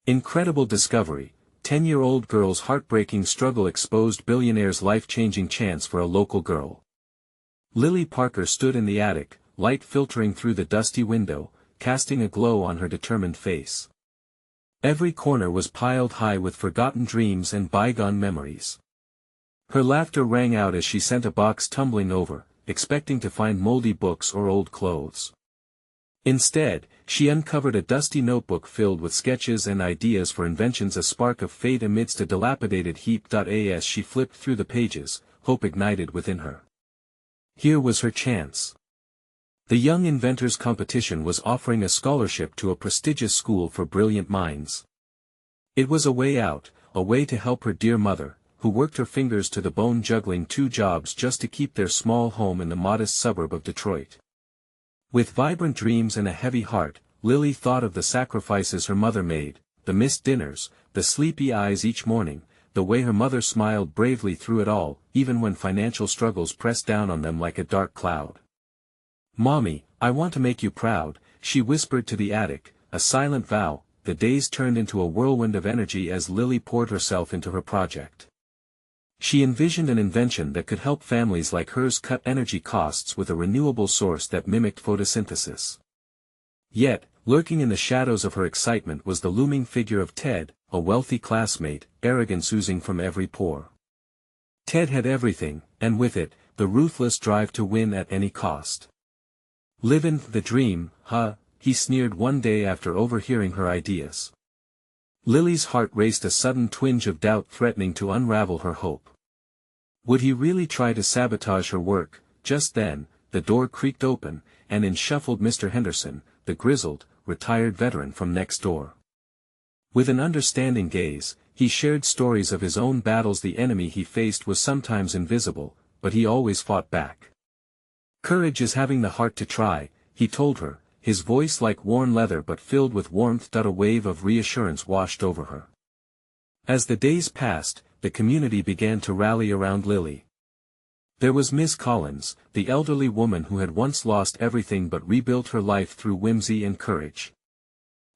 Incredible discovery, 10-year-old girl's heartbreaking struggle exposed billionaire's life-changing chance for a local girl. Lily Parker stood in the attic, light filtering through the dusty window, casting a glow on her determined face. Every corner was piled high with forgotten dreams and bygone memories. Her laughter rang out as she sent a box tumbling over, expecting to find moldy books or old clothes. Instead, she uncovered a dusty notebook filled with sketches and ideas for inventions, a spark of fate amidst a dilapidated heap. As she flipped through the pages, hope ignited within her. Here was her chance. The Young Inventors competition was offering a scholarship to a prestigious school for brilliant minds. It was a way out, a way to help her dear mother, who worked her fingers to the bone juggling 2 jobs just to keep their small home in the modest suburb of Detroit. With vibrant dreams and a heavy heart, Lily thought of the sacrifices her mother made, the missed dinners, the sleepy eyes each morning, the way her mother smiled bravely through it all, even when financial struggles pressed down on them like a dark cloud. "Mommy, I want to make you proud," she whispered to the attic, a silent vow. The days turned into a whirlwind of energy as Lily poured herself into her project. She envisioned an invention that could help families like hers cut energy costs with a renewable source that mimicked photosynthesis. Yet, lurking in the shadows of her excitement was the looming figure of Ted, a wealthy classmate, arrogance oozing from every pore. Ted had everything, and with it, the ruthless drive to win at any cost. "Livin' the dream, huh?" he sneered one day after overhearing her ideas. Lily's heart raced, a sudden twinge of doubt threatening to unravel her hope. Would he really try to sabotage her work? Just then, the door creaked open, and in shuffled Mr. Henderson, the grizzled, retired veteran from next door. With an understanding gaze, he shared stories of his own battles. The enemy he faced was sometimes invisible, but he always fought back. "Courage is having the heart to try," he told her, his voice like worn leather but filled with warmth. A wave of reassurance washed over her. As the days passed, the community began to rally around Lily. There was Miss Collins, the elderly woman who had once lost everything but rebuilt her life through whimsy and courage.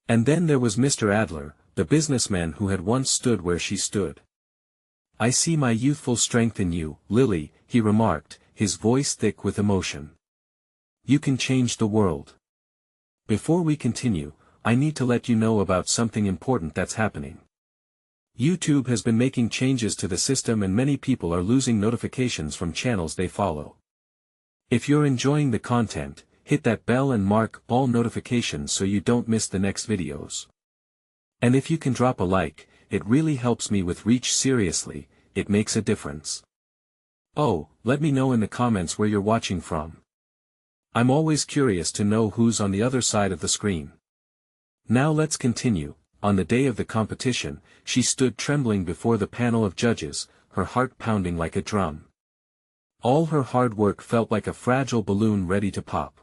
And then there was Mr. Adler, the businessman who had once stood where she stood. "I see my youthful strength in you, Lily," he remarked, his voice thick with emotion. "You can change the world." Before we continue, I need to let you know about something important that's happening. YouTube has been making changes to the system and many people are losing notifications from channels they follow. If you're enjoying the content, hit that bell and mark all notifications so you don't miss the next videos. And if you can drop a like, it really helps me with reach. Seriously, it makes a difference. Oh, let me know in the comments where you're watching from. I'm always curious to know who's on the other side of the screen. Now let's continue. On the day of the competition, she stood trembling before the panel of judges, her heart pounding like a drum. All her hard work felt like a fragile balloon ready to pop.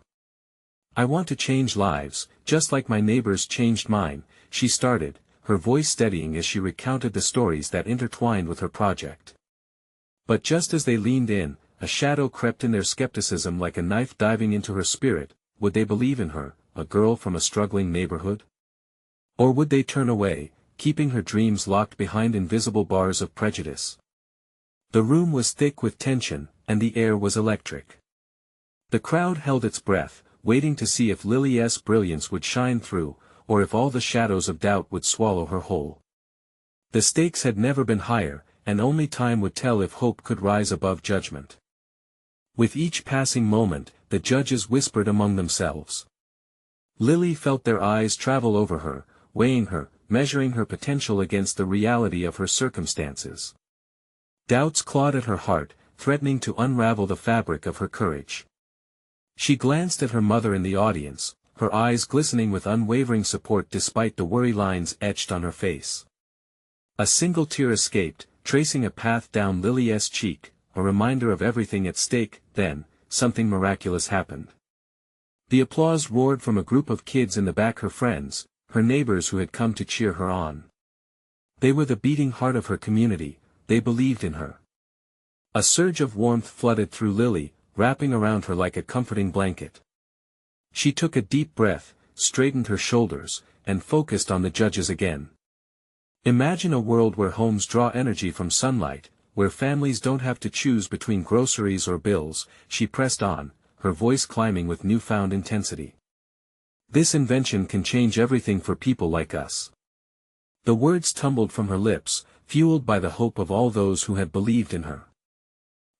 "I want to change lives, just like my neighbors changed mine," she started, her voice steadying as she recounted the stories that intertwined with her project. But just as they leaned in, a shadow crept in, their skepticism like a knife diving into her spirit. Would they believe in her, a girl from a struggling neighborhood? Or would they turn away, keeping her dreams locked behind invisible bars of prejudice? The room was thick with tension, and the air was electric. The crowd held its breath, waiting to see if Lily's brilliance would shine through, or if all the shadows of doubt would swallow her whole. The stakes had never been higher, and only time would tell if hope could rise above judgment. With each passing moment, the judges whispered among themselves. Lily felt their eyes travel over her, weighing her, measuring her potential against the reality of her circumstances. Doubts clawed at her heart, threatening to unravel the fabric of her courage. She glanced at her mother in the audience, her eyes glistening with unwavering support despite the worry lines etched on her face. A single tear escaped, tracing a path down Lily's cheek, a reminder of everything at stake. Then, something miraculous happened. The applause roared from a group of kids in the back, her friends, her neighbors who had come to cheer her on. They were the beating heart of her community, they believed in her. A surge of warmth flooded through Lily, wrapping around her like a comforting blanket. She took a deep breath, straightened her shoulders, and focused on the judges again. Imagine a world where homes draw energy from sunlight, where families don't have to choose between groceries or bills, she pressed on, her voice climbing with newfound intensity. This invention can change everything for people like us. The words tumbled from her lips, fueled by the hope of all those who had believed in her.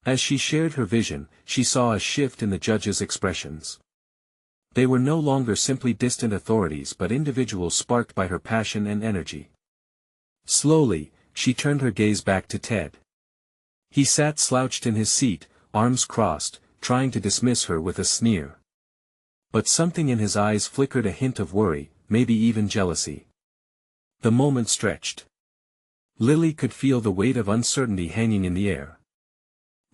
As she shared her vision, she saw a shift in the judges' expressions. They were no longer simply distant authorities but individuals sparked by her passion and energy. Slowly, she turned her gaze back to Ted. He sat slouched in his seat, arms crossed, trying to dismiss her with a sneer. But something in his eyes flickered a hint of worry, maybe even jealousy. The moment stretched. Lily could feel the weight of uncertainty hanging in the air.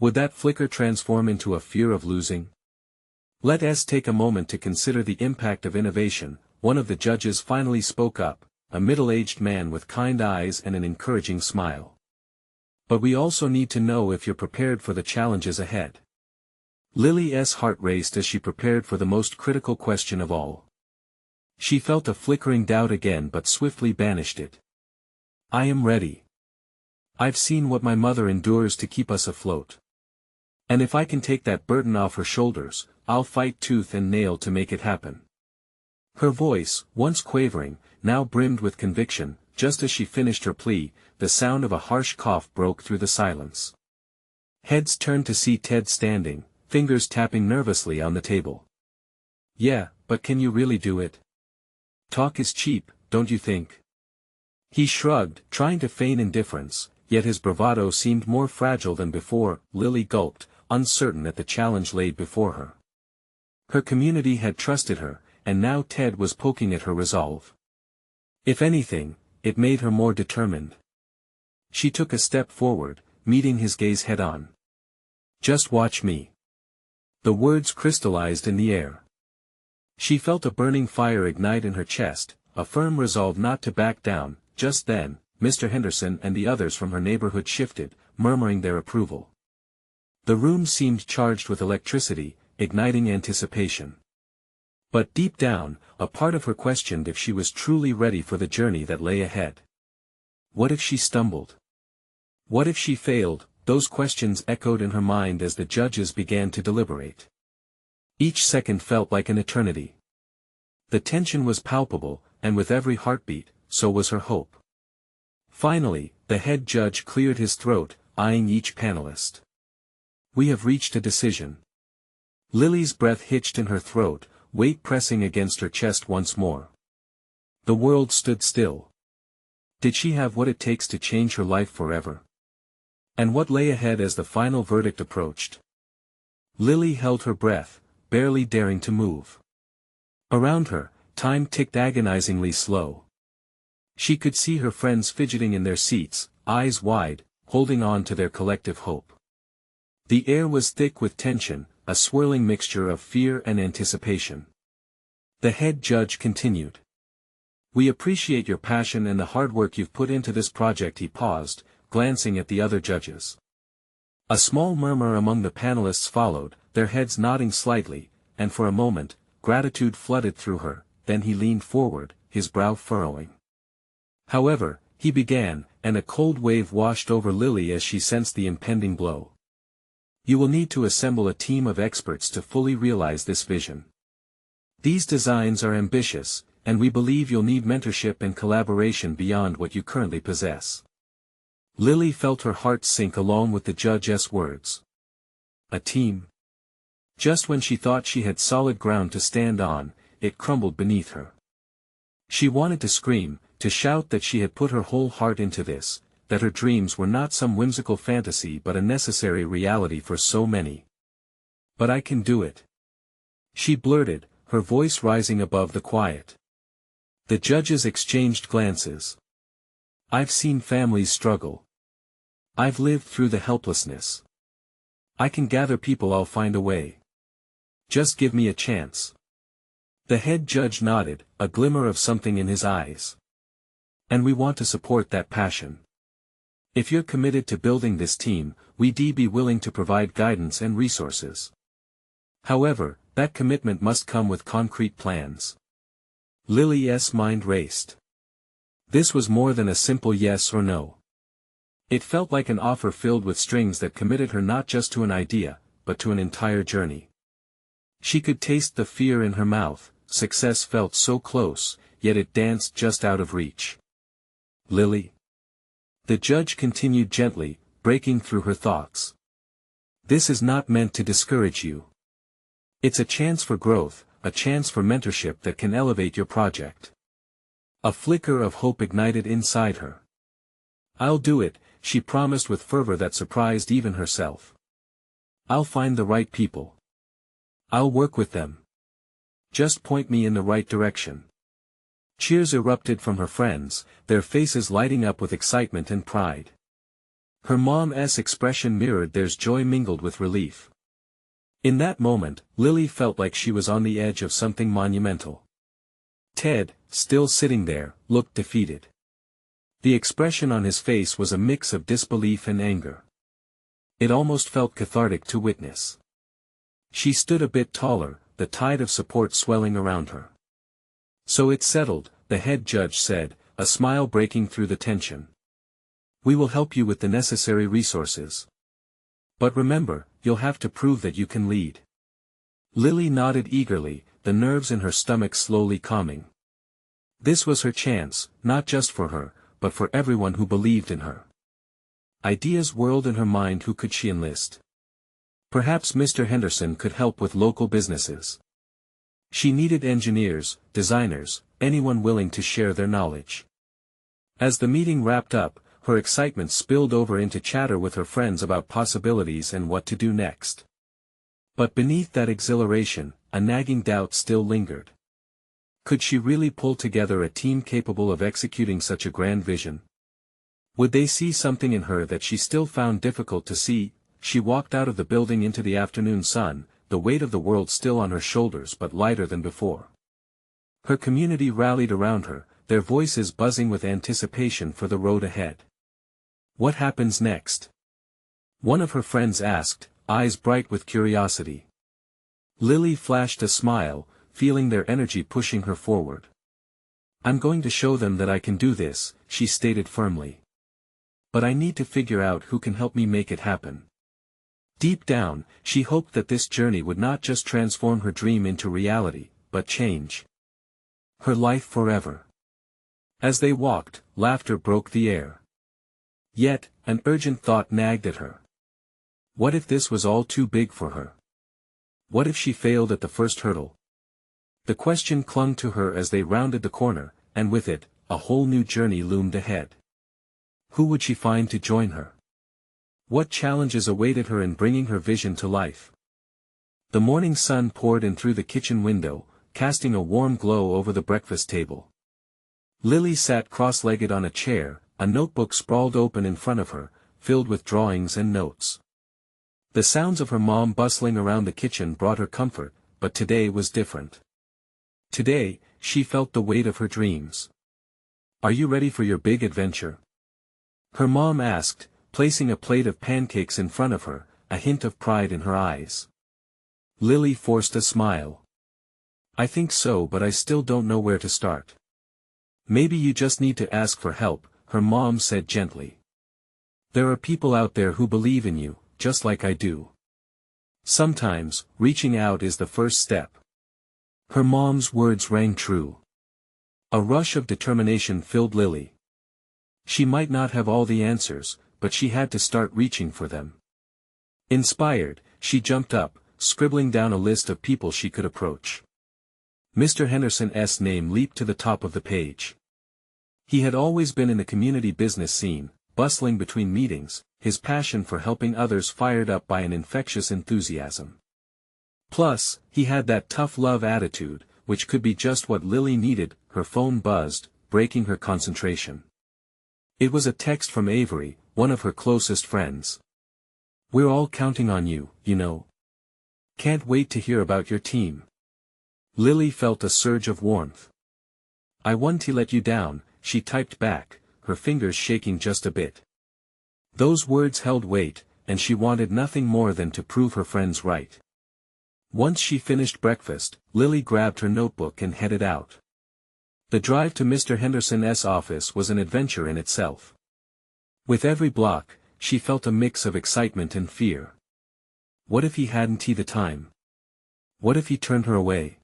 Would that flicker transform into a fear of losing? Let us take a moment to consider the impact of innovation. One of the judges finally spoke up, a middle-aged man with kind eyes and an encouraging smile. But we also need to know if you're prepared for the challenges ahead. Lily's heart raced as she prepared for the most critical question of all. She felt a flickering doubt again but swiftly banished it. I am ready. I've seen what my mother endures to keep us afloat. And if I can take that burden off her shoulders, I'll fight tooth and nail to make it happen. Her voice, once quavering, now brimmed with conviction. Just as she finished her plea, the sound of a harsh cough broke through the silence. Heads turned to see Ted standing, fingers tapping nervously on the table. Yeah, but can you really do it? Talk is cheap, don't you think? He shrugged, trying to feign indifference, yet his bravado seemed more fragile than before. Lily gulped, uncertain at the challenge laid before her. Her community had trusted her, and now Ted was poking at her resolve. If anything, it made her more determined. She took a step forward, meeting his gaze head-on. Just watch me. The words crystallized in the air. She felt a burning fire ignite in her chest, a firm resolve not to back down. Just then, Mr. Henderson and the others from her neighborhood shifted, murmuring their approval. The room seemed charged with electricity, igniting anticipation. But deep down, a part of her questioned if she was truly ready for the journey that lay ahead. What if she stumbled? What if she failed? Those questions echoed in her mind as the judges began to deliberate. Each second felt like an eternity. The tension was palpable, and with every heartbeat, so was her hope. Finally, the head judge cleared his throat, eyeing each panelist. We have reached a decision. Lily's breath hitched in her throat, weight pressing against her chest once more. The world stood still. Did she have what it takes to change her life forever? And what lay ahead as the final verdict approached? Lily held her breath, barely daring to move. Around her, time ticked agonizingly slow. She could see her friends fidgeting in their seats, eyes wide, holding on to their collective hope. The air was thick with tension, a swirling mixture of fear and anticipation. The head judge continued. We appreciate your passion and the hard work you've put into this project. He paused, glancing at the other judges. A small murmur among the panelists followed, their heads nodding slightly, and for a moment, gratitude flooded through her. Then he leaned forward, his brow furrowing. However, he began, and a cold wave washed over Lily as she sensed the impending blow. You will need to assemble a team of experts to fully realize this vision. These designs are ambitious, and we believe you'll need mentorship and collaboration beyond what you currently possess. Lily felt her heart sink along with the judge's words. A team? Just when she thought she had solid ground to stand on, it crumbled beneath her. She wanted to scream, to shout that she had put her whole heart into this, that her dreams were not some whimsical fantasy but a necessary reality for so many. But I can do it. She blurted, her voice rising above the quiet. The judges exchanged glances. I've seen families struggle. I've lived through the helplessness. I can gather people. I'll find a way. Just give me a chance. The head judge nodded, a glimmer of something in his eyes. And we want to support that passion. If you're committed to building this team, we'd be willing to provide guidance and resources. However, that commitment must come with concrete plans. Lily's mind raced. This was more than a simple yes or no. It felt like an offer filled with strings that committed her not just to an idea, but to an entire journey. She could taste the fear in her mouth. Success felt so close, yet it danced just out of reach. Lily? The judge continued gently, breaking through her thoughts. This is not meant to discourage you. It's a chance for growth, a chance for mentorship that can elevate your project. A flicker of hope ignited inside her. I'll do it, she promised with fervor that surprised even herself. I'll find the right people. I'll work with them. Just point me in the right direction. Cheers erupted from her friends, their faces lighting up with excitement and pride. Her mom's expression mirrored theirs, joy mingled with relief. In that moment, Lily felt like she was on the edge of something monumental. Ted, still sitting there, looked defeated. The expression on his face was a mix of disbelief and anger. It almost felt cathartic to witness. She stood a bit taller, the tide of support swelling around her. So it's settled, the head judge said, a smile breaking through the tension. We will help you with the necessary resources. But remember, you'll have to prove that you can lead. Lily nodded eagerly, the nerves in her stomach slowly calming. This was her chance, not just for her, but for everyone who believed in her. Ideas whirled in her mind. Who could she enlist? Perhaps Mr. Henderson could help with local businesses. She needed engineers, designers, anyone willing to share their knowledge. As the meeting wrapped up, her excitement spilled over into chatter with her friends about possibilities and what to do next. But beneath that exhilaration, a nagging doubt still lingered. Could she really pull together a team capable of executing such a grand vision? Would they see something in her that she still found difficult to see? She walked out of the building into the afternoon sun, the weight of the world still on her shoulders but lighter than before. Her community rallied around her, their voices buzzing with anticipation for the road ahead. What happens next? One of her friends asked, eyes bright with curiosity. Lily flashed a smile, feeling their energy pushing her forward. I'm going to show them that I can do this, she stated firmly. But I need to figure out who can help me make it happen. Deep down, she hoped that this journey would not just transform her dream into reality, but change her life forever. As they walked, laughter broke the air. Yet, an urgent thought nagged at her. What if this was all too big for her? What if she failed at the first hurdle? The question clung to her as they rounded the corner, and with it, a whole new journey loomed ahead. Who would she find to join her? What challenges awaited her in bringing her vision to life? The morning sun poured in through the kitchen window, casting a warm glow over the breakfast table. Lily sat cross-legged on a chair, a notebook sprawled open in front of her, filled with drawings and notes. The sounds of her mom bustling around the kitchen brought her comfort, but today was different. Today, she felt the weight of her dreams. Are you ready for your big adventure? Her mom asked, placing a plate of pancakes in front of her, a hint of pride in her eyes. Lily forced a smile. I think so, but I still don't know where to start. Maybe you just need to ask for help, her mom said gently. There are people out there who believe in you, just like I do. Sometimes, reaching out is the first step. Her mom's words rang true. A rush of determination filled Lily. She might not have all the answers, but she had to start reaching for them. Inspired, she jumped up, scribbling down a list of people she could approach. Mr. Henderson's name leaped to the top of the page. He had always been in the community business scene, bustling between meetings, his passion for helping others fired up by an infectious enthusiasm. Plus, he had that tough love attitude, which could be just what Lily needed. Her phone buzzed, breaking her concentration. It was a text from Avery, one of her closest friends. We're all counting on you, you know. Can't wait to hear about your team. Lily felt a surge of warmth. I won't let you down, she typed back, her fingers shaking just a bit. Those words held weight, and she wanted nothing more than to prove her friends right. Once she finished breakfast, Lily grabbed her notebook and headed out. The drive to Mr. Henderson's office was an adventure in itself. With every block, she felt a mix of excitement and fear. What if he hadn't the time? What if he turned her away?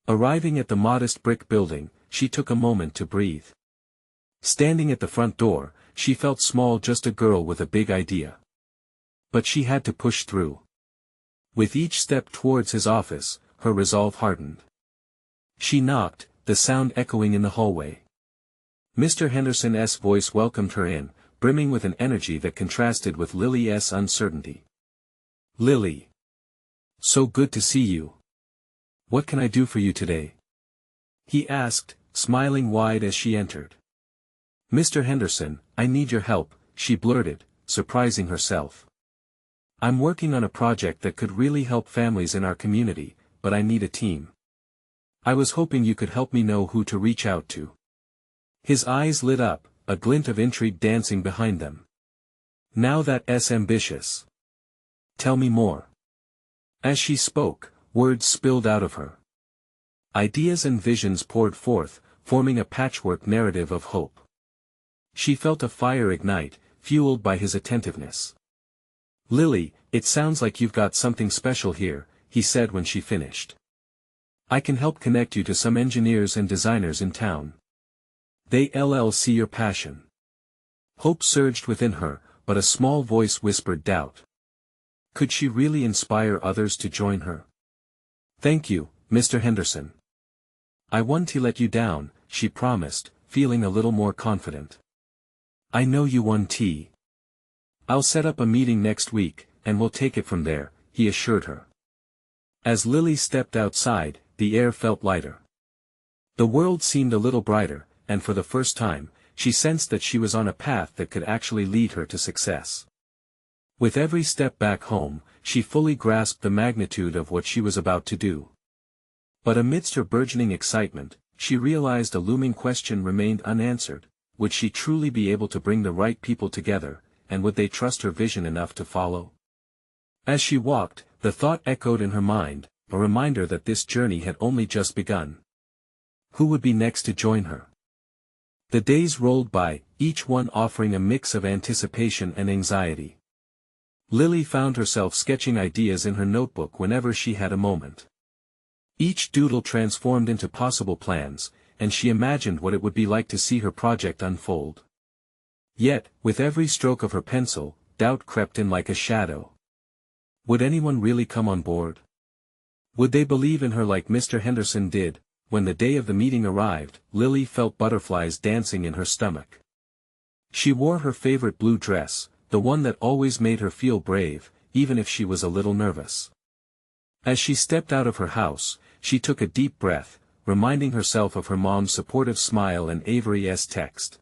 Arriving at the modest brick building, she took a moment to breathe. Standing at the front door, she felt small, just a girl with a big idea. But she had to push through. With each step towards his office, her resolve hardened. She knocked, the sound echoing in the hallway. Mr. Henderson's voice welcomed her in, brimming with an energy that contrasted with Lily's uncertainty. "Lily. So good to see you. What can I do for you today?" he asked, smiling wide as she entered. "Mr. Henderson, I need your help," she blurted, surprising herself. "I'm working on a project that could really help families in our community, but I need a team. I was hoping you could help me know who to reach out to." His eyes lit up, a glint of intrigue dancing behind them. "Now that's ambitious. Tell me more." As she spoke, words spilled out of her. Ideas and visions poured forth, forming a patchwork narrative of hope. She felt a fire ignite, fueled by his attentiveness. "Lily, it sounds like you've got something special here," he said when she finished. "I can help connect you to some engineers and designers in town. They'll see your passion." Hope surged within her, but a small voice whispered doubt. Could she really inspire others to join her? "Thank you, Mr. Henderson. I won't let you down," she promised, feeling a little more confident. "I know you won't. I'll set up a meeting next week, and we'll take it from there," he assured her. As Lily stepped outside, the air felt lighter. The world seemed a little brighter, and for the first time, she sensed that she was on a path that could actually lead her to success. With every step back home, she fully grasped the magnitude of what she was about to do. But amidst her burgeoning excitement, she realized a looming question remained unanswered: would she truly be able to bring the right people together, and would they trust her vision enough to follow? As she walked, the thought echoed in her mind, a reminder that this journey had only just begun. Who would be next to join her? The days rolled by, each one offering a mix of anticipation and anxiety. Lily found herself sketching ideas in her notebook whenever she had a moment. Each doodle transformed into possible plans, and she imagined what it would be like to see her project unfold. Yet, with every stroke of her pencil, doubt crept in like a shadow. Would anyone really come on board? Would they believe in her like Mr. Henderson did? When the day of the meeting arrived, Lily felt butterflies dancing in her stomach. She wore her favorite blue dress, the one that always made her feel brave, even if she was a little nervous. As she stepped out of her house, she took a deep breath, reminding herself of her mom's supportive smile and Avery's text.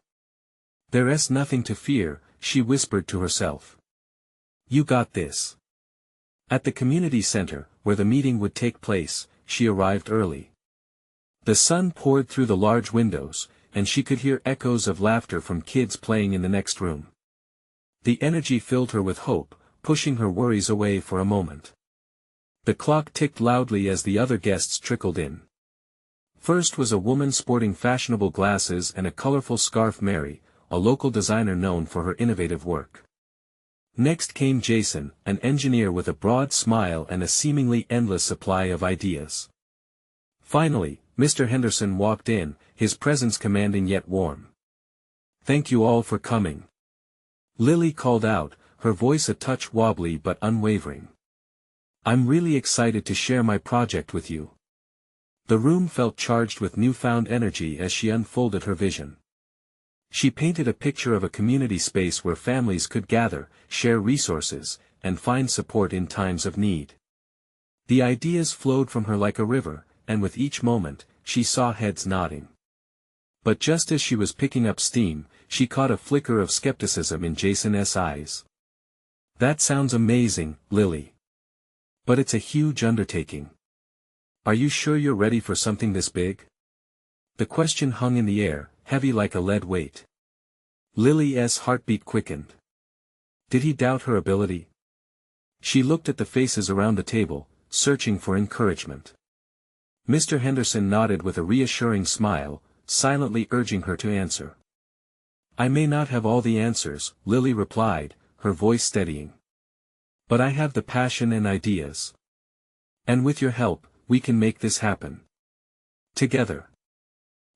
"There's nothing to fear," she whispered to herself. "You got this." At the community center, where the meeting would take place, she arrived early. The sun poured through the large windows, and she could hear echoes of laughter from kids playing in the next room. The energy filled her with hope, pushing her worries away for a moment. The clock ticked loudly as the other guests trickled in. First was a woman sporting fashionable glasses and a colorful scarf, Mary, a local designer known for her innovative work. Next came Jason, an engineer with a broad smile and a seemingly endless supply of ideas. Finally, Mr. Henderson walked in, his presence commanding yet warm. "Thank you all for coming," Lily called out, her voice a touch wobbly but unwavering. "I'm really excited to share my project with you." The room felt charged with newfound energy as she unfolded her vision. She painted a picture of a community space where families could gather, share resources, and find support in times of need. The ideas flowed from her like a river, and with each moment, she saw heads nodding. But just as she was picking up steam, she caught a flicker of skepticism in Jason's eyes. "That sounds amazing, Lily. But it's a huge undertaking. Are you sure you're ready for something this big?" The question hung in the air, heavy like a lead weight. Lily's heartbeat quickened. Did he doubt her ability? She looked at the faces around the table, searching for encouragement. Mr. Henderson nodded with a reassuring smile, silently urging her to answer. "I may not have all the answers," Lily replied, her voice steadying. "But I have the passion and ideas. And with your help, we can make this happen. Together."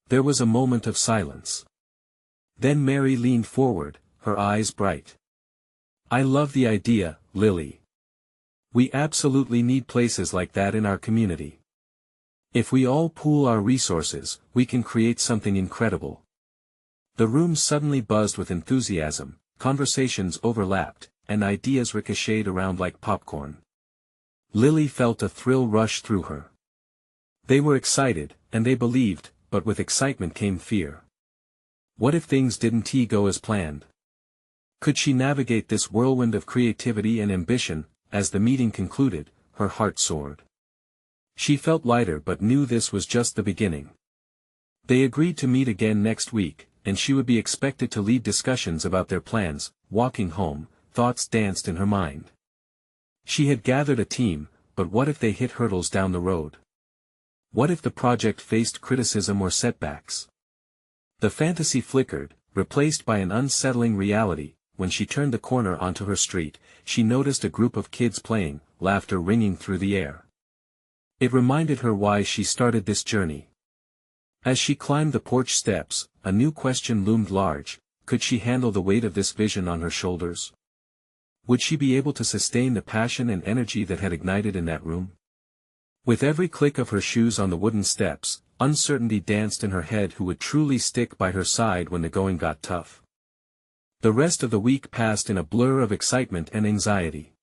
There was a moment of silence. Then Mary leaned forward, her eyes bright. "I love the idea, Lily. We absolutely need places like that in our community. If we all pool our resources, we can create something incredible." The room suddenly buzzed with enthusiasm, conversations overlapped, and ideas ricocheted around like popcorn. Lily felt a thrill rush through her. They were excited, and they believed, but with excitement came fear. What if things didn't go as planned? Could she navigate this whirlwind of creativity and ambition? As the meeting concluded, her heart soared. She felt lighter but knew this was just the beginning. They agreed to meet again next week, and she would be expected to lead discussions about their plans. Walking home, thoughts danced in her mind. She had gathered a team, but what if they hit hurdles down the road? What if the project faced criticism or setbacks? The fantasy flickered, replaced by an unsettling reality. When she turned the corner onto her street, she noticed a group of kids playing, laughter ringing through the air. It reminded her why she started this journey. As she climbed the porch steps, a new question loomed large: could she handle the weight of this vision on her shoulders? Would she be able to sustain the passion and energy that had ignited in that room? With every click of her shoes on the wooden steps, uncertainty danced in her head. Who would truly stick by her side when the going got tough? The rest of the week passed in a blur of excitement and anxiety.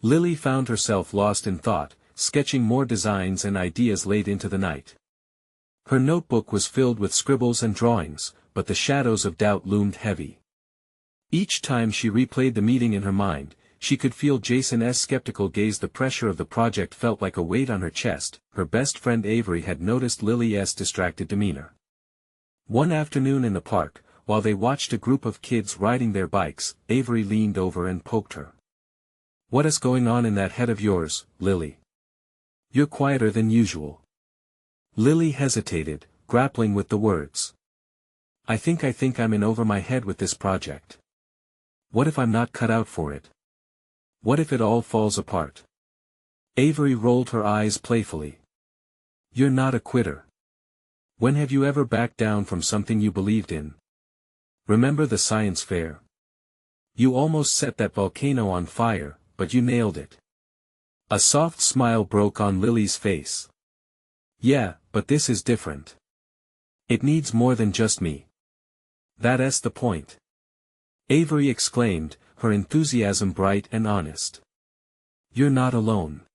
Lily found herself lost in thought, sketching more designs and ideas late into the night. Her notebook was filled with scribbles and drawings, but the shadows of doubt loomed heavy. Each time she replayed the meeting in her mind, she could feel Jason's skeptical gaze. The pressure of the project felt like a weight on her chest. Her best friend Avery had noticed Lily's distracted demeanor. One afternoon in the park, while they watched a group of kids riding their bikes, Avery leaned over and poked her. "What is going on in that head of yours, Lily? You're quieter than usual." Lily hesitated, grappling with the words. I think I'm in over my head with this project. What if I'm not cut out for it? What if it all falls apart?" Avery rolled her eyes playfully. "You're not a quitter. When have you ever backed down from something you believed in? Remember the science fair? You almost set that volcano on fire, but you nailed it." A soft smile broke on Lily's face. "Yeah, but this is different. It needs more than just me. That's the point," Avery exclaimed, her enthusiasm bright and honest. "You're not alone.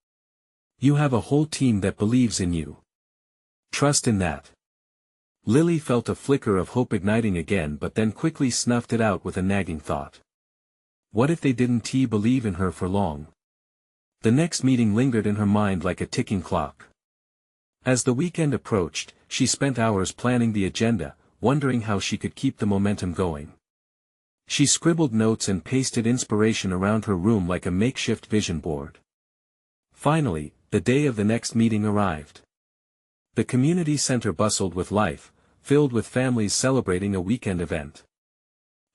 You have a whole team that believes in you. Trust in that." Lily felt a flicker of hope igniting again, but then quickly snuffed it out with a nagging thought. What if they didn't believe in her for long? The next meeting lingered in her mind like a ticking clock. As the weekend approached, she spent hours planning the agenda, wondering how she could keep the momentum going. She scribbled notes and pasted inspiration around her room like a makeshift vision board. Finally, the day of the next meeting arrived. The community center bustled with life, filled with families celebrating a weekend event.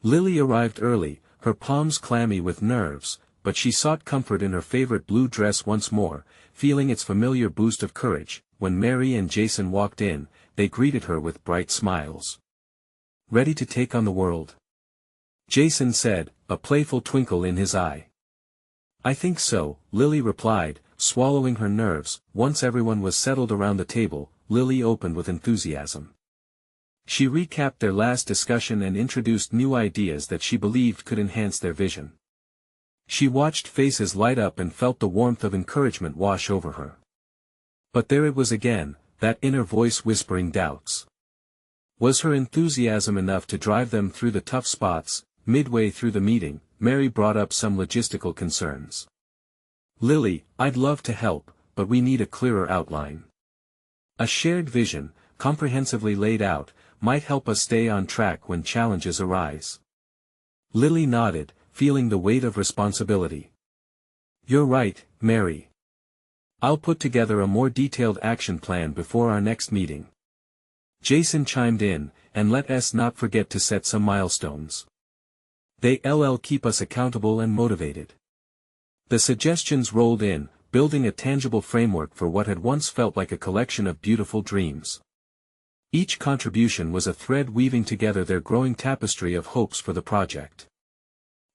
Lily arrived early, her palms clammy with nerves, but she sought comfort in her favorite blue dress once more, feeling its familiar boost of courage. When Mary and Jason walked in, they greeted her with bright smiles. "Ready to take on the world?" Jason said, a playful twinkle in his eye. "I think so," Lily replied, swallowing her nerves. Once everyone was settled around the table, Lily opened with enthusiasm. She recapped their last discussion and introduced new ideas that she believed could enhance their vision. She watched faces light up and felt the warmth of encouragement wash over her. But there it was again, that inner voice whispering doubts. Was her enthusiasm enough to drive them through the tough spots? Midway through the meeting, Mary brought up some logistical concerns. "Lily, I'd love to help, but we need a clearer outline. A shared vision, comprehensively laid out, might help us stay on track when challenges arise." Lily nodded, feeling the weight of responsibility. "You're right, Mary. I'll put together a more detailed action plan before our next meeting." Jason chimed in, and let us not forget to set some milestones. They'll keep us accountable and motivated. The suggestions rolled in, building a tangible framework for what had once felt like a collection of beautiful dreams. Each contribution was a thread weaving together their growing tapestry of hopes for the project.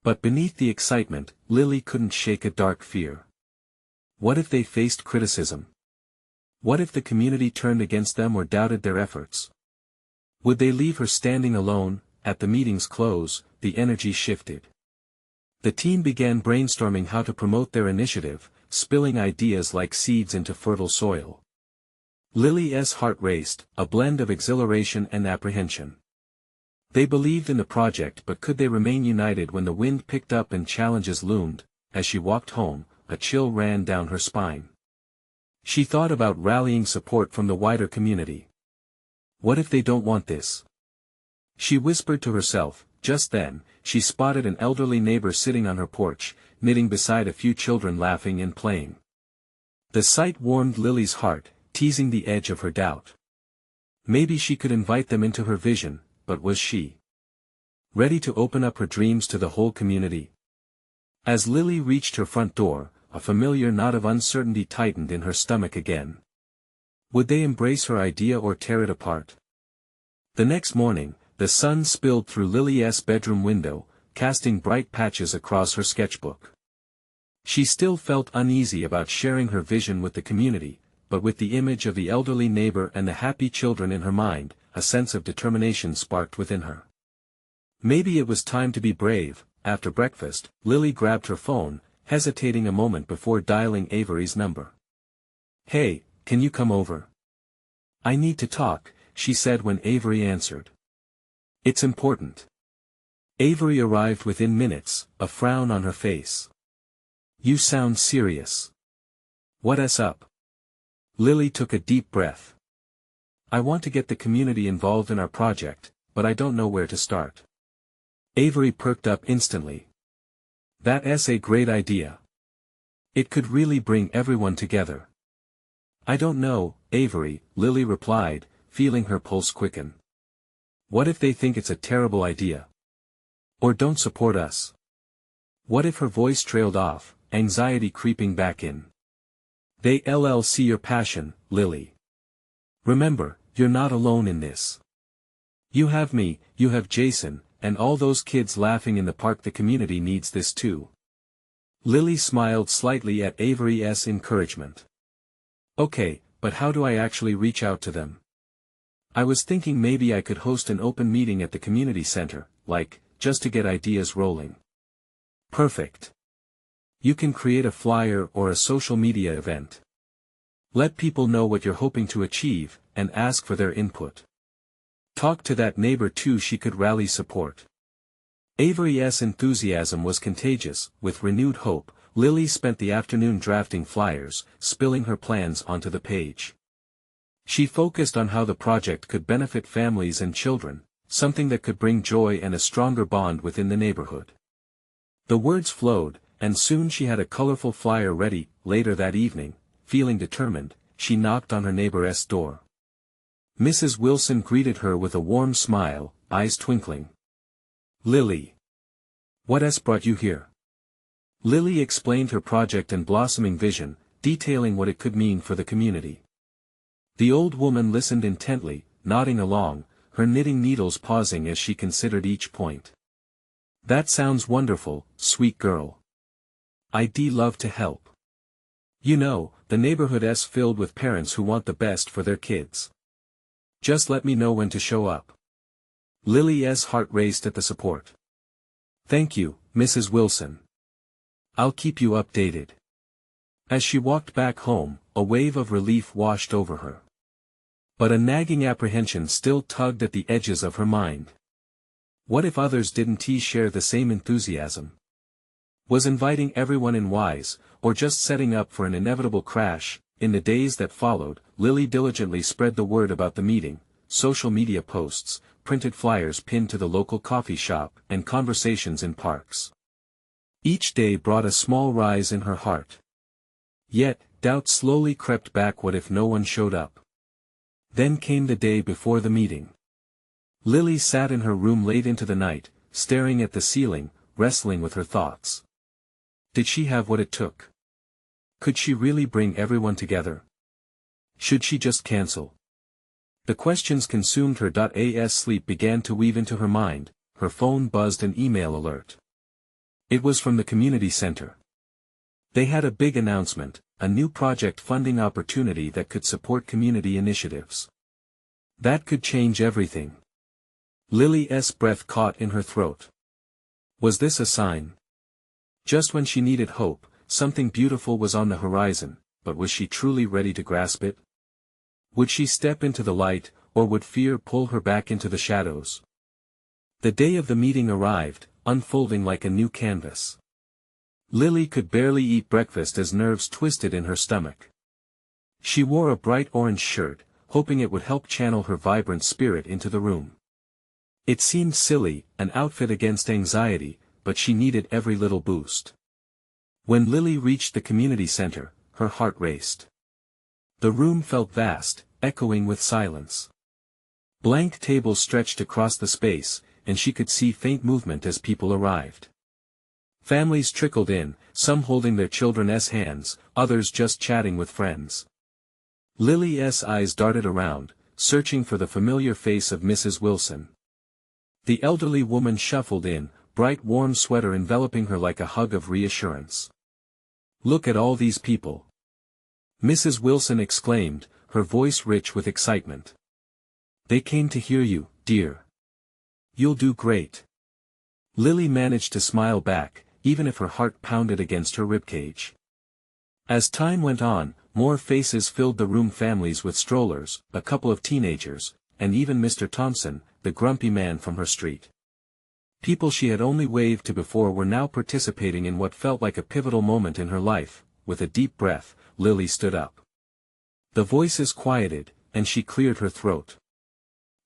But beneath the excitement, Lily couldn't shake a dark fear. What if they faced criticism? What if the community turned against them or doubted their efforts? Would they leave her standing alone? At the meeting's close, the energy shifted. The team began brainstorming how to promote their initiative, spilling ideas like seeds into fertile soil. Lily's heart raced, a blend of exhilaration and apprehension. They believed in the project, but could they remain united when the wind picked up and challenges loomed? As she walked home, a chill ran down her spine. She thought about rallying support from the wider community. What if they don't want this? She whispered to herself. Just then, she spotted an elderly neighbor sitting on her porch, knitting beside a few children laughing and playing. The sight warmed Lily's heart, teasing the edge of her doubt. Maybe she could invite them into her vision, but was she ready to open up her dreams to the whole community? As Lily reached her front door, a familiar knot of uncertainty tightened in her stomach again. Would they embrace her idea or tear it apart? The next morning, the sun spilled through Lily's bedroom window, casting bright patches across her sketchbook. She still felt uneasy about sharing her vision with the community, but with the image of the elderly neighbor and the happy children in her mind, a sense of determination sparked within her. Maybe it was time to be brave. After breakfast, Lily grabbed her phone, hesitating a moment before dialing Avery's number. "Hey, can you come over? I need to talk," she said when Avery answered. "It's important." Avery arrived within minutes, a frown on her face. "You sound serious. What's up?" Lily took a deep breath. "I want to get the community involved in our project, but I don't know where to start." Avery perked up instantly. "That's a great idea. It could really bring everyone together." "I don't know, Avery," Lily replied, feeling her pulse quicken. "What if they think it's a terrible idea? Or don't support us?" What if her voice trailed off, anxiety creeping back in? They'll see your passion, Lily. Remember, you're not alone in this. You have me, you have Jason, and all those kids laughing in the park. The community needs this too. Lily smiled slightly at Avery's encouragement. "Okay, but how do I actually reach out to them? I was thinking maybe I could host an open meeting at the community center, just to get ideas rolling." "Perfect. You can create a flyer or a social media event. Let people know what you're hoping to achieve, and ask for their input. Talk to that neighbor too, she could rally support." Avery's enthusiasm was contagious. With renewed hope, Lily spent the afternoon drafting flyers, spilling her plans onto the page. She focused on how the project could benefit families and children, something that could bring joy and a stronger bond within the neighborhood. The words flowed, and soon she had a colorful flyer ready. Later that evening, feeling determined, she knocked on her neighbor's door. Mrs. Wilson greeted her with a warm smile, eyes twinkling. "Lily. What's brought you here?" Lily explained her project and blossoming vision, detailing what it could mean for the community. The old woman listened intently, nodding along, her knitting needles pausing as she considered each point. "That sounds wonderful, sweet girl. I'd love to help. You know, the neighborhood's filled with parents who want the best for their kids. Just let me know when to show up." Lily's heart raced at the support. "Thank you, Mrs. Wilson. I'll keep you updated." As she walked back home, a wave of relief washed over her. But a nagging apprehension still tugged at the edges of her mind. What if others didn't share the same enthusiasm? Was inviting everyone in wise, or just setting up for an inevitable crash? In the days that followed, Lily diligently spread the word about the meeting, social media posts, printed flyers pinned to the local coffee shop, and conversations in parks. Each day brought a small rise in her heart. Yet, doubt slowly crept back. What if no one showed up? Then came the day before the meeting. Lily sat in her room late into the night, staring at the ceiling, wrestling with her thoughts. Did she have what it took? Could she really bring everyone together? Should she just cancel? The questions consumed her. As sleep began to weave into her mind, her phone buzzed an email alert. It was from the community center. They had a big announcement, a new project funding opportunity that could support community initiatives. That could change everything. Lily's breath caught in her throat. Was this a sign? Just when she needed hope, something beautiful was on the horizon, but was she truly ready to grasp it? Would she step into the light, or would fear pull her back into the shadows? The day of the meeting arrived, unfolding like a new canvas. Lily could barely eat breakfast as nerves twisted in her stomach. She wore a bright orange shirt, hoping it would help channel her vibrant spirit into the room. It seemed silly, an outfit against anxiety, but she needed every little boost. When Lily reached the community center, her heart raced. The room felt vast, echoing with silence. Blank tables stretched across the space, and she could see faint movement as people arrived. Families trickled in, some holding their children's hands, others just chatting with friends. Lily's eyes darted around, searching for the familiar face of Mrs. Wilson. The elderly woman shuffled in, bright warm sweater enveloping her like a hug of reassurance. "Look at all these people!" Mrs. Wilson exclaimed, her voice rich with excitement. "They came to hear you, dear. You'll do great." Lily managed to smile back, even if her heart pounded against her ribcage. As time went on, more faces filled the room, families with strollers, a couple of teenagers, and even Mr. Thompson, the grumpy man from her street. People she had only waved to before were now participating in what felt like a pivotal moment in her life. With a deep breath, Lily stood up. The voices quieted, and she cleared her throat.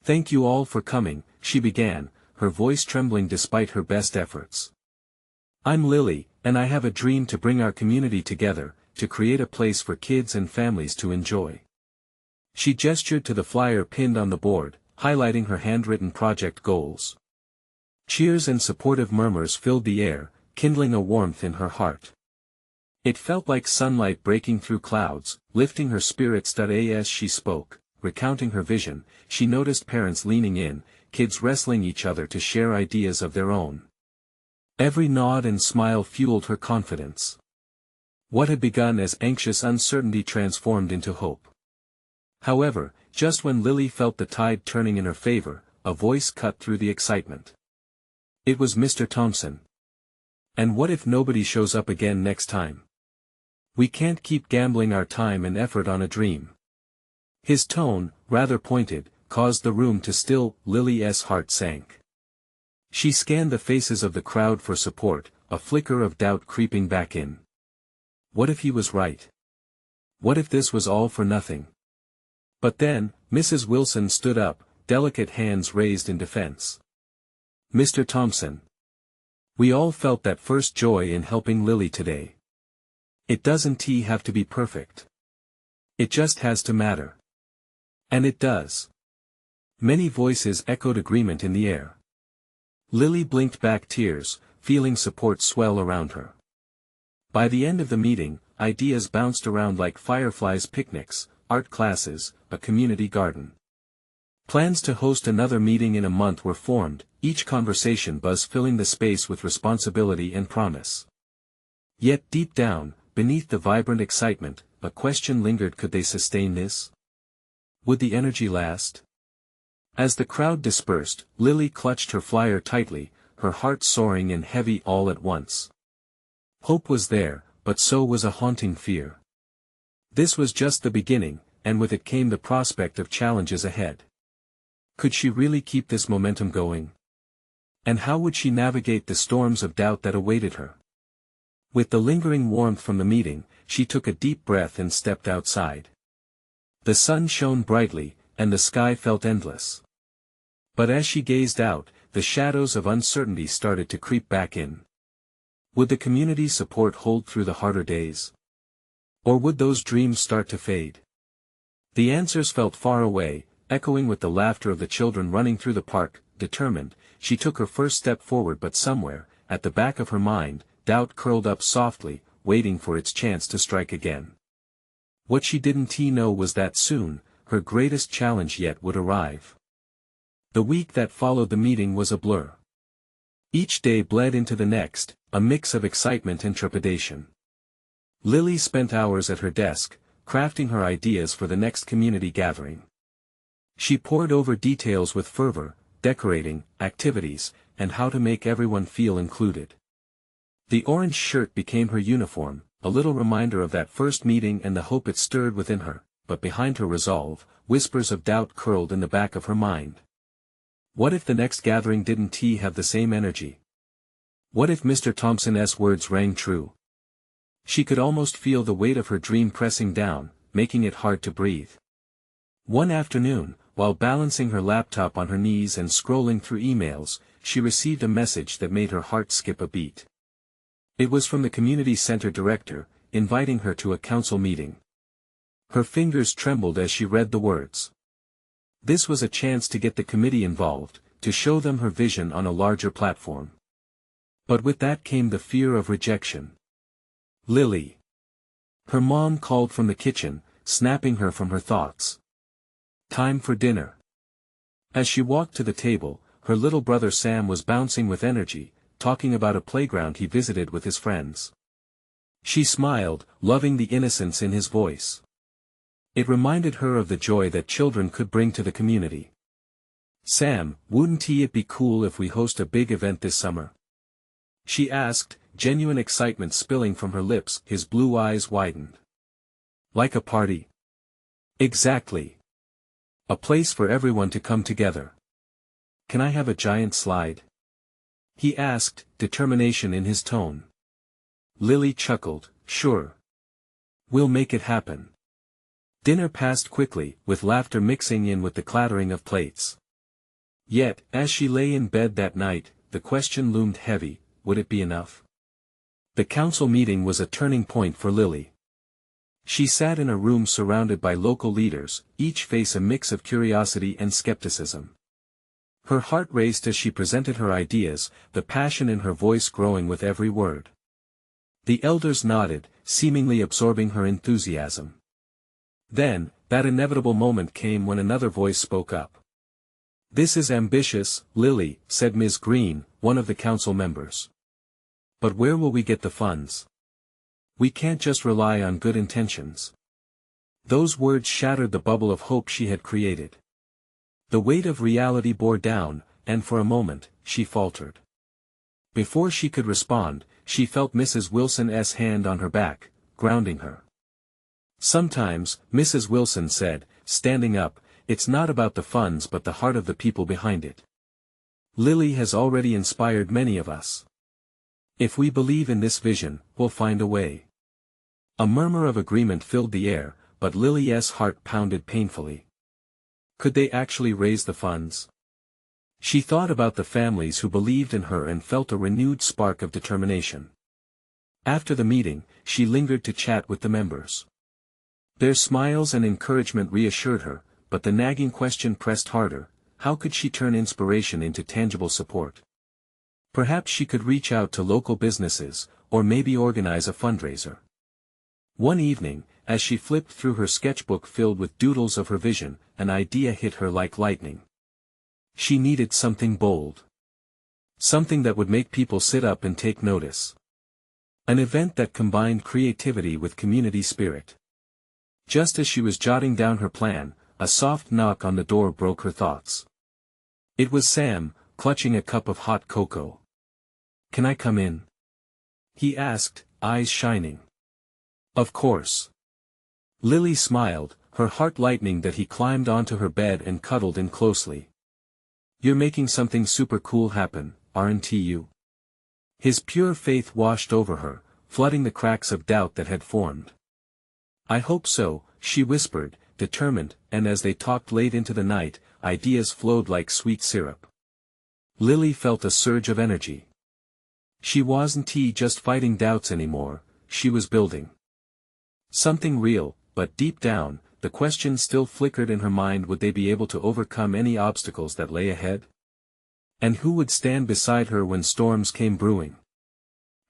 "Thank you all for coming," she began, her voice trembling despite her best efforts. "I'm Lily, and I have a dream to bring our community together, to create a place for kids and families to enjoy." She gestured to the flyer pinned on the board, highlighting her handwritten project goals. Cheers and supportive murmurs filled the air, kindling a warmth in her heart. It felt like sunlight breaking through clouds, lifting her spirits. As she spoke, recounting her vision, she noticed parents leaning in, kids wrestling each other to share ideas of their own. Every nod and smile fueled her confidence. What had begun as anxious uncertainty transformed into hope. However, just when Lily felt the tide turning in her favor, a voice cut through the excitement. It was Mr. Thompson. "And what if nobody shows up again next time? We can't keep gambling our time and effort on a dream." His tone, rather pointed, caused the room to still. Lily's heart sank. She scanned the faces of the crowd for support, a flicker of doubt creeping back in. What if he was right? What if this was all for nothing? But then, Mrs. Wilson stood up, delicate hands raised in defense. "Mr. Thompson. We all felt that first joy in helping Lily today. It doesn't have to be perfect. It just has to matter." And it does. Many voices echoed agreement in the air. Lily blinked back tears, feeling support swell around her. By the end of the meeting, ideas bounced around like fireflies: picnics, art classes, a community garden. Plans to host another meeting in a month were formed, each conversation buzz filling the space with responsibility and promise. Yet deep down, beneath the vibrant excitement, a question lingered: could they sustain this? Would the energy last? As the crowd dispersed, Lily clutched her flyer tightly, her heart soaring and heavy all at once. Hope was there, but so was a haunting fear. This was just the beginning, and with it came the prospect of challenges ahead. Could she really keep this momentum going? And how would she navigate the storms of doubt that awaited her? With the lingering warmth from the meeting, she took a deep breath and stepped outside. The sun shone brightly, and the sky felt endless. But as she gazed out, the shadows of uncertainty started to creep back in. Would the community's support hold through the harder days? Or would those dreams start to fade? The answers felt far away, echoing with the laughter of the children running through the park. Determined, she took her first step forward, but somewhere, at the back of her mind, doubt curled up softly, waiting for its chance to strike again. What she didn't know was that soon, her greatest challenge yet would arrive. The week that followed the meeting was a blur. Each day bled into the next, a mix of excitement and trepidation. Lily spent hours at her desk, crafting her ideas for the next community gathering. She pored over details with fervor, decorating, activities, and how to make everyone feel included. The orange shirt became her uniform, a little reminder of that first meeting and the hope it stirred within her, but behind her resolve, whispers of doubt curled in the back of her mind. What if the next gathering didn't have the same energy? What if Mr. Thompson's words rang true? She could almost feel the weight of her dream pressing down, making it hard to breathe. One afternoon, while balancing her laptop on her knees and scrolling through emails, she received a message that made her heart skip a beat. It was from the community center director, inviting her to a council meeting. Her fingers trembled as she read the words. This was a chance to get the committee involved, to show them her vision on a larger platform. But with that came the fear of rejection. Lily. Her mom called from the kitchen, snapping her from her thoughts. Time for dinner. As she walked to the table, her little brother Sam was bouncing with energy, talking about a playground he visited with his friends. She smiled, loving the innocence in his voice. It reminded her of the joy that children could bring to the community. Sam, wouldn't it be cool if we host a big event this summer? She asked, genuine excitement spilling from her lips. His blue eyes widened. Like a party? Exactly. A place for everyone to come together. Can I have a giant slide? He asked, determination in his tone. Lily chuckled, sure. We'll make it happen. Dinner passed quickly, with laughter mixing in with the clattering of plates. Yet, as she lay in bed that night, the question loomed heavy, would it be enough? The council meeting was a turning point for Lily. She sat in a room surrounded by local leaders, each face a mix of curiosity and skepticism. Her heart raced as she presented her ideas, the passion in her voice growing with every word. The elders nodded, seemingly absorbing her enthusiasm. Then, that inevitable moment came when another voice spoke up. This is ambitious, Lily, said Ms. Green, one of the council members. But where will we get the funds? We can't just rely on good intentions. Those words shattered the bubble of hope she had created. The weight of reality bore down, and for a moment, she faltered. Before she could respond, she felt Mrs. Wilson's hand on her back, grounding her. Sometimes, Mrs. Wilson said, standing up, it's not about the funds but the heart of the people behind it. Lily has already inspired many of us. If we believe in this vision, we'll find a way. A murmur of agreement filled the air, but Lily's heart pounded painfully. Could they actually raise the funds? She thought about the families who believed in her and felt a renewed spark of determination. After the meeting, she lingered to chat with the members. Their smiles and encouragement reassured her, but the nagging question pressed harder: how could she turn inspiration into tangible support? Perhaps she could reach out to local businesses, or maybe organize a fundraiser. One evening, as she flipped through her sketchbook filled with doodles of her vision, an idea hit her like lightning. She needed something bold. Something that would make people sit up and take notice. An event that combined creativity with community spirit. Just as she was jotting down her plan, a soft knock on the door broke her thoughts. It was Sam, clutching a cup of hot cocoa. Can I come in? He asked, eyes shining. Of course. Lily smiled, her heart lightening that he climbed onto her bed and cuddled in closely. You're making something super cool happen, aren't you? His pure faith washed over her, flooding the cracks of doubt that had formed. I hope so, she whispered, determined, and as they talked late into the night, ideas flowed like sweet syrup. Lily felt a surge of energy. She wasn't just fighting doubts anymore, she was building something real, but deep down, the question still flickered in her mind: would they be able to overcome any obstacles that lay ahead? And who would stand beside her when storms came brewing?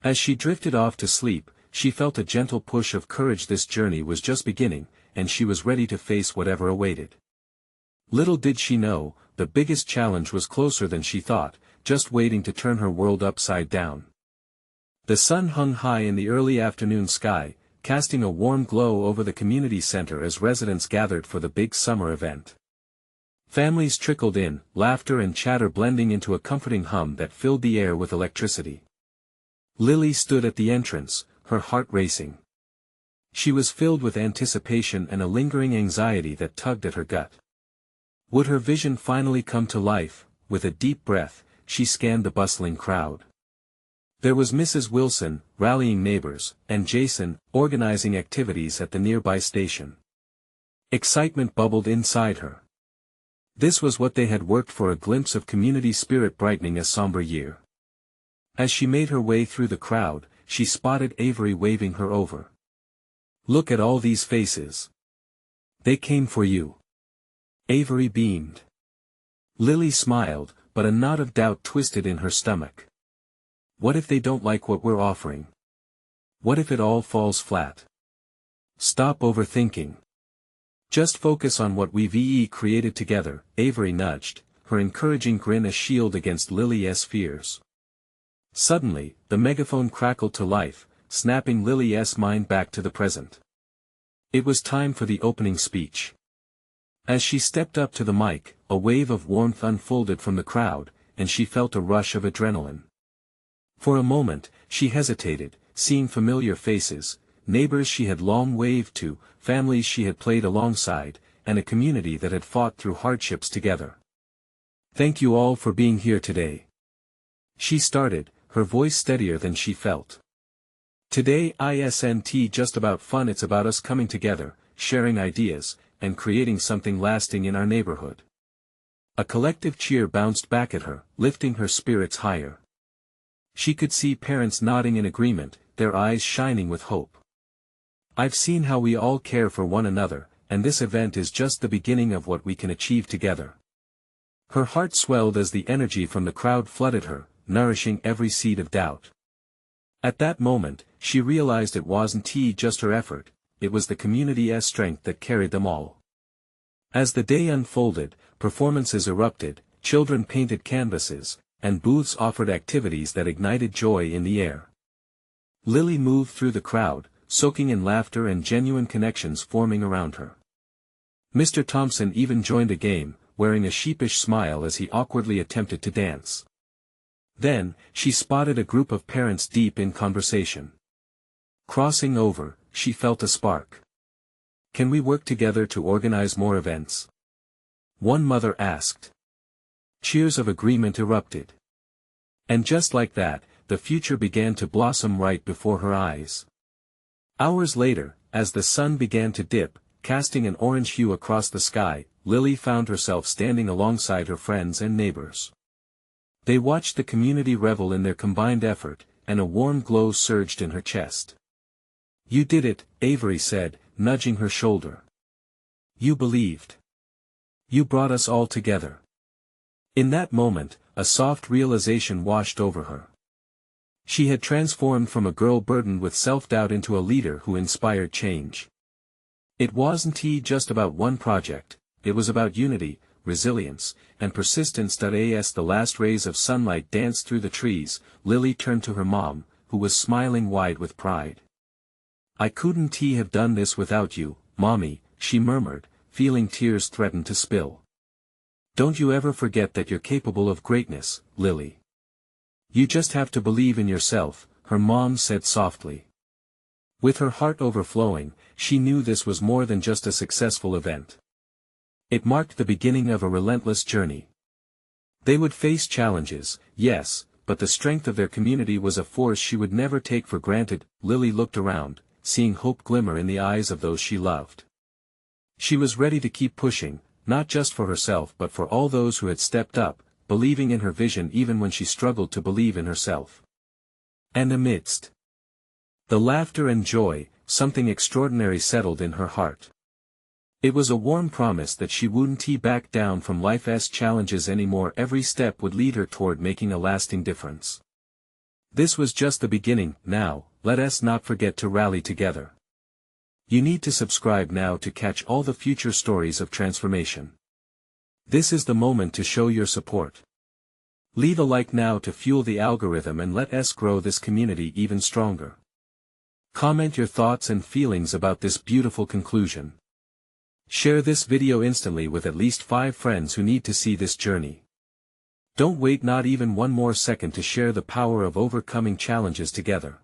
As she drifted off to sleep, she felt a gentle push of courage. This journey was just beginning, and she was ready to face whatever awaited. Little did she know, the biggest challenge was closer than she thought, just waiting to turn her world upside down. The sun hung high in the early afternoon sky, casting a warm glow over the community center as residents gathered for the big summer event. Families trickled in, laughter and chatter blending into a comforting hum that filled the air with electricity. Lily stood at the entrance, her heart racing. She was filled with anticipation and a lingering anxiety that tugged at her gut. Would her vision finally come to life? With a deep breath, she scanned the bustling crowd. There was Mrs. Wilson, rallying neighbors, and Jason, organizing activities at the nearby station. Excitement bubbled inside her. This was what they had worked for, a glimpse of community spirit brightening a somber year. As she made her way through the crowd, she spotted Avery waving her over. "Look at all these faces. They came for you." Avery beamed. Lily smiled, but a knot of doubt twisted in her stomach. What if they don't like what we're offering? What if it all falls flat? Stop overthinking. Just focus on what we've created together, Avery nudged, her encouraging grin a shield against Lily's fears. Suddenly, the megaphone crackled to life, snapping Lily's mind back to the present. It was time for the opening speech. As she stepped up to the mic, a wave of warmth unfolded from the crowd, and she felt a rush of adrenaline. For a moment, she hesitated, seeing familiar faces, neighbors she had long waved to, families she had played alongside, and a community that had fought through hardships together. "Thank you all for being here today," she started, her voice steadier than she felt. "Today isn't just about fun, it's about us coming together, sharing ideas, and creating something lasting in our neighborhood." A collective cheer bounced back at her, lifting her spirits higher. She could see parents nodding in agreement, their eyes shining with hope. "I've seen how we all care for one another, and this event is just the beginning of what we can achieve together." Her heart swelled as the energy from the crowd flooded her, nourishing every seed of doubt. At that moment, she realized it wasn't just her effort, it was the community's strength that carried them all. As the day unfolded, performances erupted, children painted canvases, and booths offered activities that ignited joy in the air. Lily moved through the crowd, soaking in laughter and genuine connections forming around her. Mr. Thompson even joined a game, wearing a sheepish smile as he awkwardly attempted to dance. Then, she spotted a group of parents deep in conversation. Crossing over, she felt a spark. "Can we work together to organize more events?" one mother asked. Cheers of agreement erupted. And just like that, the future began to blossom right before her eyes. Hours later, as the sun began to dip, casting an orange hue across the sky, Lily found herself standing alongside her friends and neighbors. They watched the community revel in their combined effort, and a warm glow surged in her chest. "You did it," Avery said, nudging her shoulder. "You believed. You brought us all together." In that moment, a soft realization washed over her. She had transformed from a girl burdened with self-doubt into a leader who inspired change. It wasn't just about one project, it was about unity, resilience, and persistence. As the last rays of sunlight danced through the trees, Lily turned to her mom, who was smiling wide with pride. "I couldn't have done this without you, Mommy," she murmured, feeling tears threaten to spill. "Don't you ever forget that you're capable of greatness, Lily. You just have to believe in yourself," her mom said softly. With her heart overflowing, she knew this was more than just a successful event. It marked the beginning of a relentless journey. They would face challenges, yes, but the strength of their community was a force she would never take for granted. Lily looked around, seeing hope glimmer in the eyes of those she loved. She was ready to keep pushing, not just for herself but for all those who had stepped up, believing in her vision even when she struggled to believe in herself. And amidst the laughter and joy, something extraordinary settled in her heart. It was a warm promise that she wouldn't back down from life's challenges anymore. Every step would lead her toward making a lasting difference. This was just the beginning. Now, let us not forget to rally together. You need to subscribe now to catch all the future stories of transformation. This is the moment to show your support. Leave a like now to fuel the algorithm and let us grow this community even stronger. Comment your thoughts and feelings about this beautiful conclusion. Share this video instantly with at least 5 friends who need to see this journey. Don't wait not even one more second to share the power of overcoming challenges together.